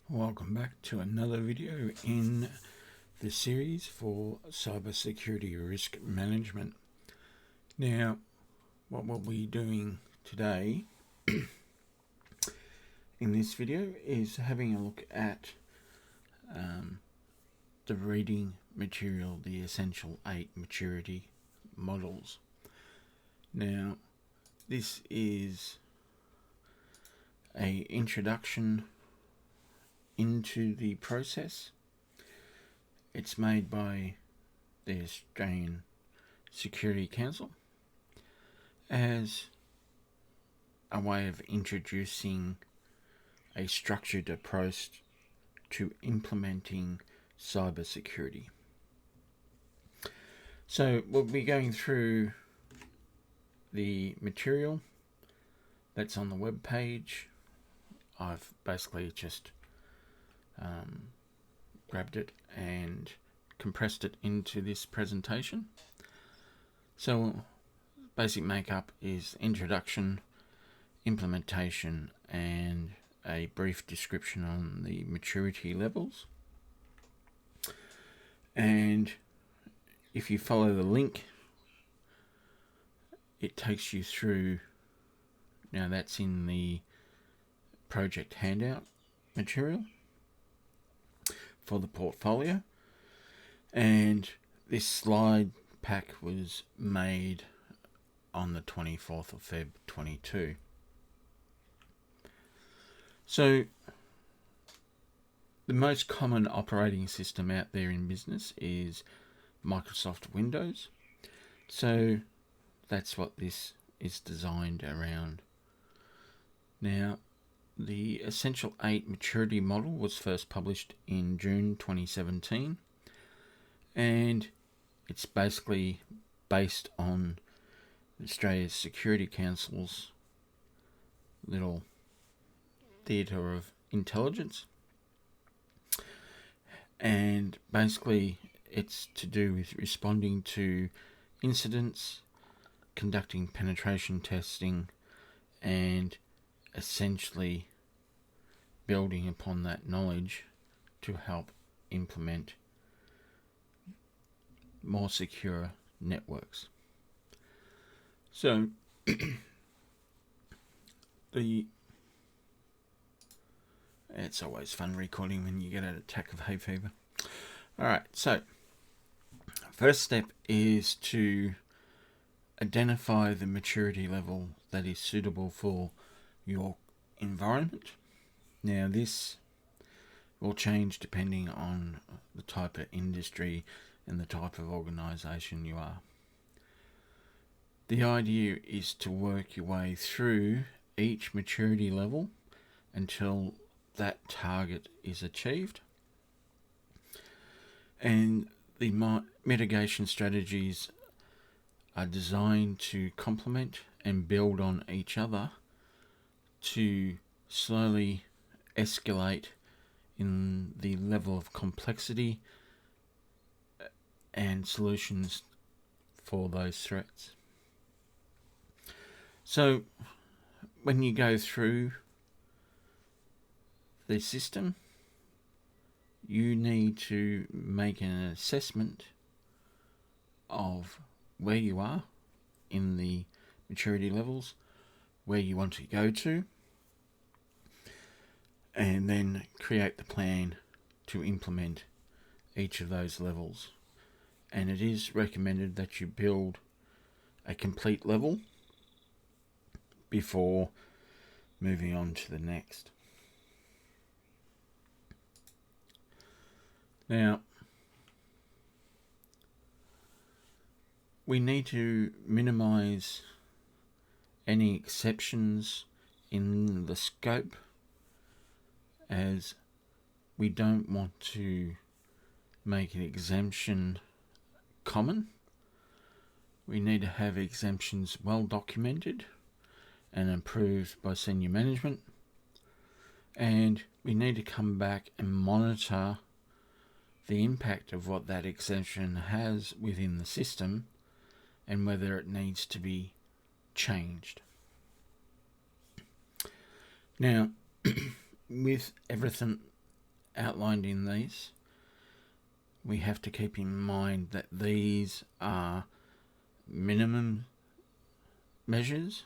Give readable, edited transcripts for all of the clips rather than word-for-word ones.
Welcome back to another video in the series for cybersecurity risk management. Now, what we'll be doing today in this video is having a look at the reading material, the essential 8 maturity models. Now, this is an introduction into the process. It's made by the Australian Security Council as a way of introducing a structured approach to implementing cybersecurity. So we'll be going through the material that's on the web page. I've basically just grabbed it and compressed it into this presentation. So basic makeup is introduction, implementation, and a brief description on the maturity levels. And if you follow the link, it takes you through. Now that's in the project handout material for the portfolio, and this slide pack was made on the 24th of Feb 22. So the most common operating system out there in business is Microsoft Windows, so that's what this is designed around. Now, the Essential 8 Maturity Model was first published in June 2017, and it's basically based on Australia's Security Council's little theatre of intelligence, and basically it's to do with responding to incidents, conducting penetration testing, and essentially building upon that knowledge to help implement more secure networks. So it's always fun recording when you get an attack of hay fever. Alright, so first step is to identify the maturity level that is suitable for your environment. Now this will change depending on the type of industry and the type of organization you are. The idea is to work your way through each maturity level until that target is achieved, and the mitigation strategies are designed to complement and build on each other to slowly escalate in the level of complexity and solutions for those threats. So when you go through the system, you need to make an assessment of where you are in the maturity levels, where you want to go to, and then create the plan to implement each of those levels. And it is recommended that you build a complete level before moving on to the next. Now, we need to minimize any exceptions in the scope, as we don't want to make an exemption common. We need to have exemptions well documented and approved by senior management, and we need to come back and monitor the impact of what that exemption has within the system and whether it needs to be changed. Now, with everything outlined in these, we have to keep in mind that these are minimum measures,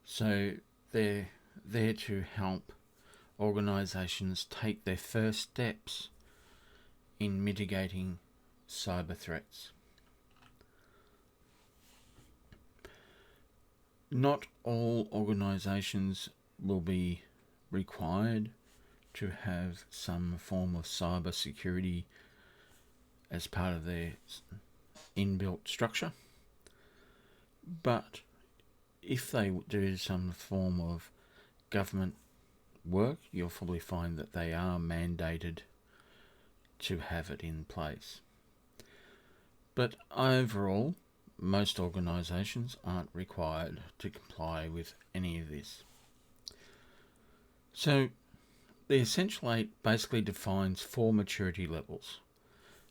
so they're there to help organisations take their first steps in mitigating cyber threats. Not all organisations will be required to have some form of cyber security as part of their inbuilt structure, but if they do some form of government work, you'll probably find that they are mandated to have it in place. But overall, most organisations aren't required to comply with any of this. So the Essential 8 basically defines 4 maturity levels.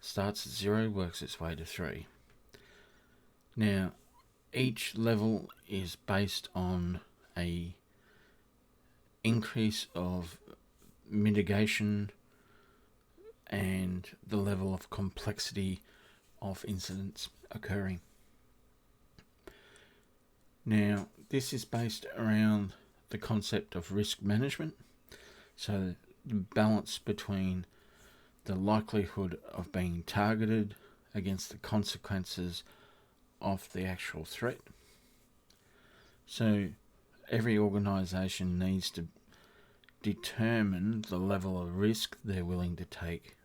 Starts at 0, works its way to 3. Now, each level is based on a increase of mitigation and the level of complexity of incidents occurring. Now, this is based around the concept of risk management, so the balance between the likelihood of being targeted against the consequences of the actual threat. So every organisation needs to determine the level of risk they're willing to take.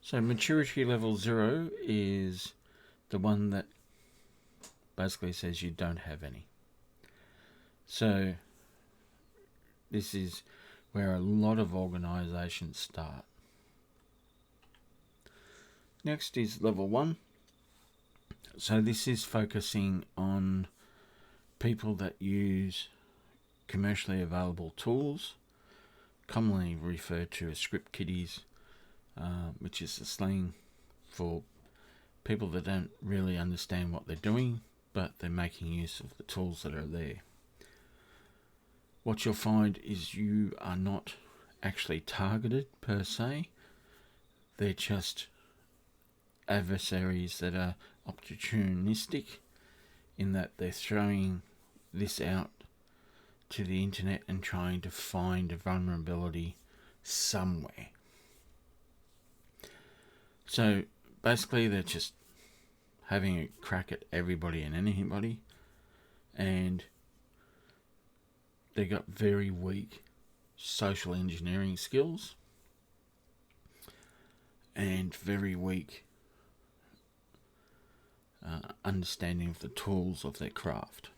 So maturity level 0 is the one that basically says you don't have any. So this is where a lot of organisations start. Next is level 1. So this is focusing on people that use commercially available tools, commonly referred to as Scriptkits, which is the slang for people that don't really understand what they're doing, but they're making use of the tools that are there. What you'll find is you are not actually targeted per se. They're just adversaries that are opportunistic in that they're throwing this out to the internet and trying to find a vulnerability somewhere. So basically they're just having a crack at everybody and anybody, and they got very weak social engineering skills and very weak understanding of the tools of their craft.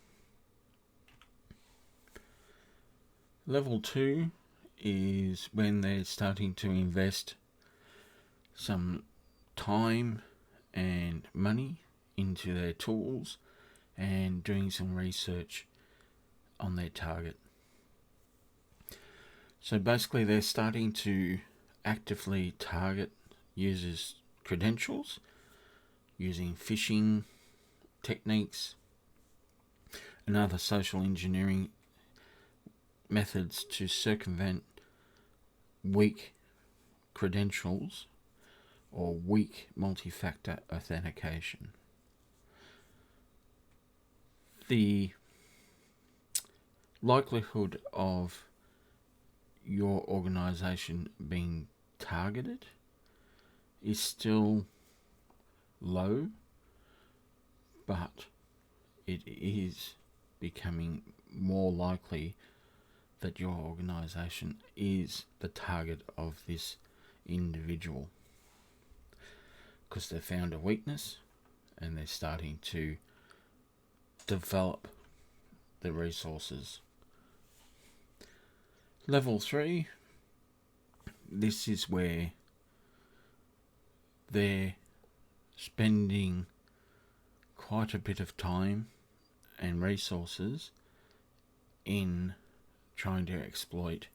Level 2 is when they're starting to invest some time and money into their tools and doing some research on their target. So basically they're starting to actively target users' credentials using phishing techniques and other social engineering methods to circumvent weak credentials or weak multi-factor authentication. The likelihood of your organisation being targeted is still low, but it is becoming more likely that your organisation is the target of this individual because they've found a weakness and they're starting to develop the resources. Level 3, this is where they're spending quite a bit of time and resources in trying to exploit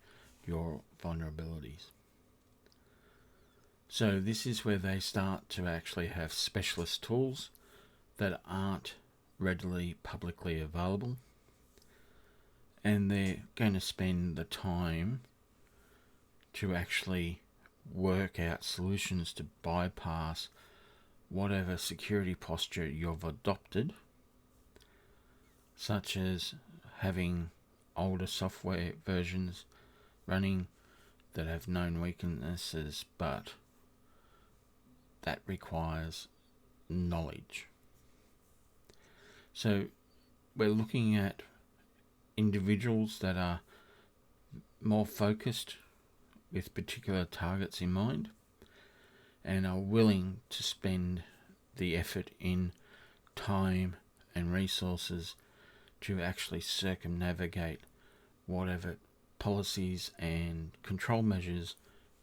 your vulnerabilities. So this is where they start to actually have specialist tools that aren't readily publicly available, and they're going to spend the time to actually work out solutions to bypass whatever security posture you've adopted, such as having older software versions running that have known weaknesses, but that requires knowledge. So we're looking at individuals that are more focused with particular targets in mind and are willing to spend the effort in time and resources to actually circumnavigate whatever policies and control measures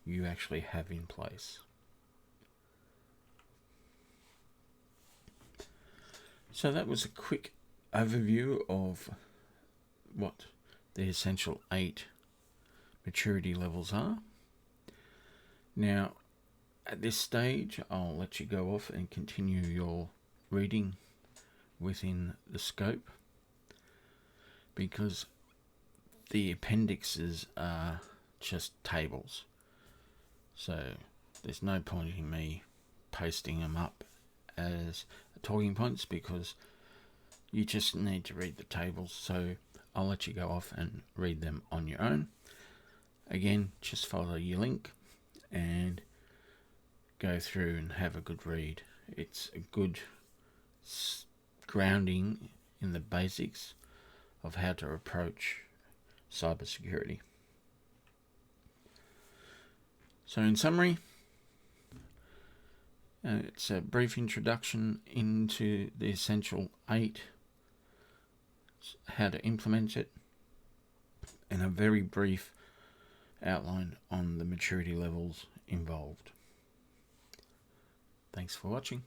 you actually have in place. So that was a quick overview of what the essential 8 maturity levels are. Now, at this stage, I'll let you go off and continue your reading within the scope, because the appendixes are just tables. So there's no point in me posting them up as talking points, because you just need to read the tables. So I'll let you go off and read them on your own. Again, just follow your link and go through and have a good read. It's a good grounding in the basics of how to approach cybersecurity. So in summary, it's a brief introduction into the essential 8, how to implement it, and a very brief outline on the maturity levels involved. Thanks for watching.